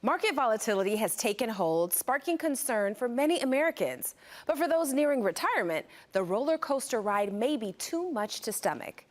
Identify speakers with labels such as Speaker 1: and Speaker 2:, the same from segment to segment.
Speaker 1: Market volatility has taken hold, sparking concern for many Americans. But for those nearing retirement, the roller coaster ride may be too much to stomach.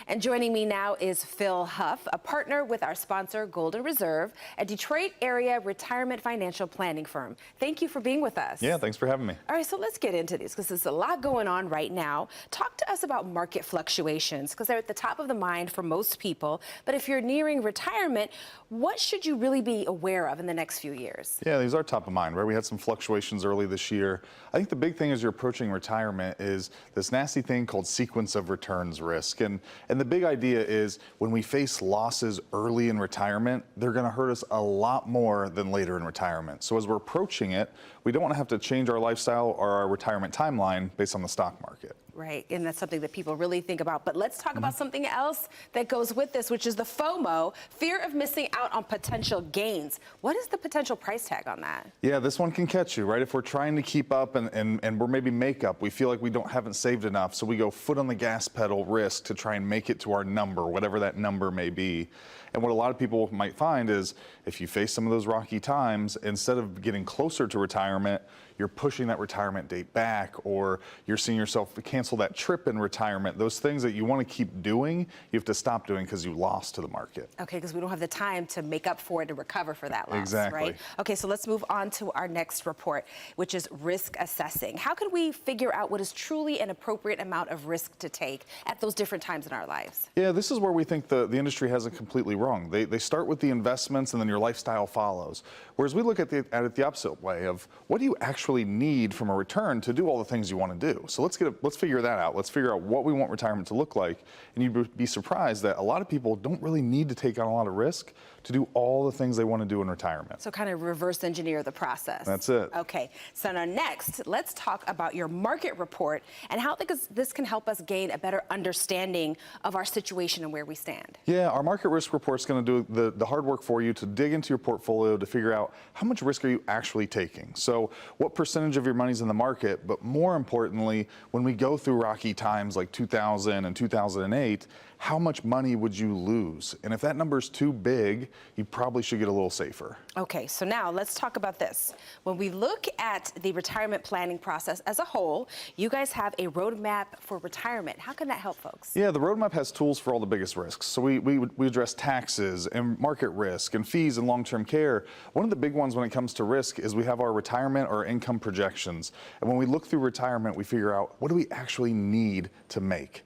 Speaker 1: And joining me now is Phil Huff, a partner with our sponsor, Golden Reserve, a Detroit area retirement financial planning firm. Thank you for being with us.
Speaker 2: Yeah, thanks for having me.
Speaker 1: All right, so let's get into this because there's a lot going on right now. Talk to us about market fluctuations because they're at the top of the mind for most people. But if you're nearing retirement, what should you really be aware of in the next few years?
Speaker 2: Yeah, these are top of mind, right? We had some fluctuations early this year. I think the big thing as you're approaching retirement is this nasty thing called sequence of returns risk. And the big idea is when we face losses early in retirement, they're going to hurt us a lot more than later in retirement. So as we're approaching it, we don't want to have to change our lifestyle or our retirement timeline based on the stock market.
Speaker 1: Right, and that's something that people really think about. But let's talk about something else that goes with this, which is the FOMO, fear of missing out on potential gains. What is the potential price tag on that?
Speaker 2: Yeah, this one can catch you, right? If we're trying to keep up and we're maybe makeup, we feel like we haven't saved enough, so we go foot on the gas pedal risk to try and make it to our number, whatever that number may be. And what a lot of people might find is if you face some of those rocky times, instead of getting closer to retirement, you're pushing that retirement date back, or you're seeing yourself cancel that trip in retirement. Those things that you want to keep doing, you have to stop doing because you lost to the market.
Speaker 1: Okay, because we don't have the time to make up for it, to recover for that loss,
Speaker 2: exactly.
Speaker 1: Right? Okay, so let's move on to our next report, which is risk assessing. How can we figure out what is truly an appropriate amount of risk to take at those different times in our lives?
Speaker 2: Yeah, this is where we think the industry has it completely wrong. They start with the investments and then your lifestyle follows. Whereas we look at it the opposite way of what do you actually need from a return to do all the things you want to do. So let's figure that out. Let's figure out what we want retirement to look like. And you'd be surprised that a lot of people don't really need to take on a lot of risk to do all the things they want to do in retirement.
Speaker 1: So kind of reverse engineer the process.
Speaker 2: That's it.
Speaker 1: Okay, so now next, let's talk about your market report and how this can help us gain a better understanding of our situation and where we stand.
Speaker 2: Yeah, our market risk report is going to do the hard work for you to dig into your portfolio to figure out how much risk are you actually taking. So what percentage of your money's in the market, but more importantly, when we go through rocky times like 2000 and 2008, how much money would you lose? And if that number is too big, you probably should get a little safer.
Speaker 1: Okay, so now let's talk about this. When we look at the retirement planning process as a whole, you guys have a roadmap for retirement. How can that help folks?
Speaker 2: Yeah, the roadmap has tools for all the biggest risks. So we address taxes and market risk and fees and long-term care. One of the big ones when it comes to risk is we have our retirement or income projections. And when we look through retirement, we figure out what do we actually need to make.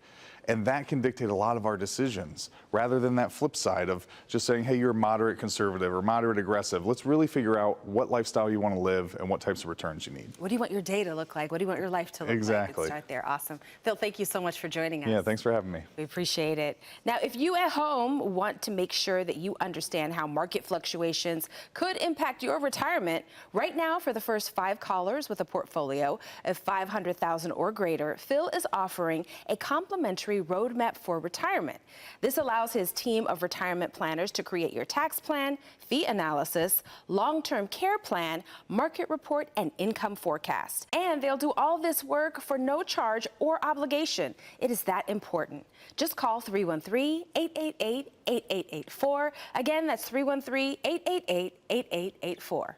Speaker 2: And that can dictate a lot of our decisions, rather than that flip side of just saying, hey, you're moderate conservative or moderate aggressive. Let's really figure out what lifestyle you want to live and what types of returns you need.
Speaker 1: What do you want your day to look like? What do you want your life to look like?
Speaker 2: Exactly.
Speaker 1: Let's start there. Awesome. Phil, thank you so much for joining us.
Speaker 2: Yeah, thanks for having me.
Speaker 1: We appreciate it. Now, if you at home want to make sure that you understand how market fluctuations could impact your retirement, right now for the first 5 callers with a portfolio of $500,000 or greater, Phil is offering a complimentary roadmap for retirement. This allows his team of retirement planners to create your tax plan, fee analysis, long-term care plan, market report, and income forecast. And they'll do all this work for no charge or obligation. It is that important. Just call 313-888-8884. Again, that's 313-888-8884.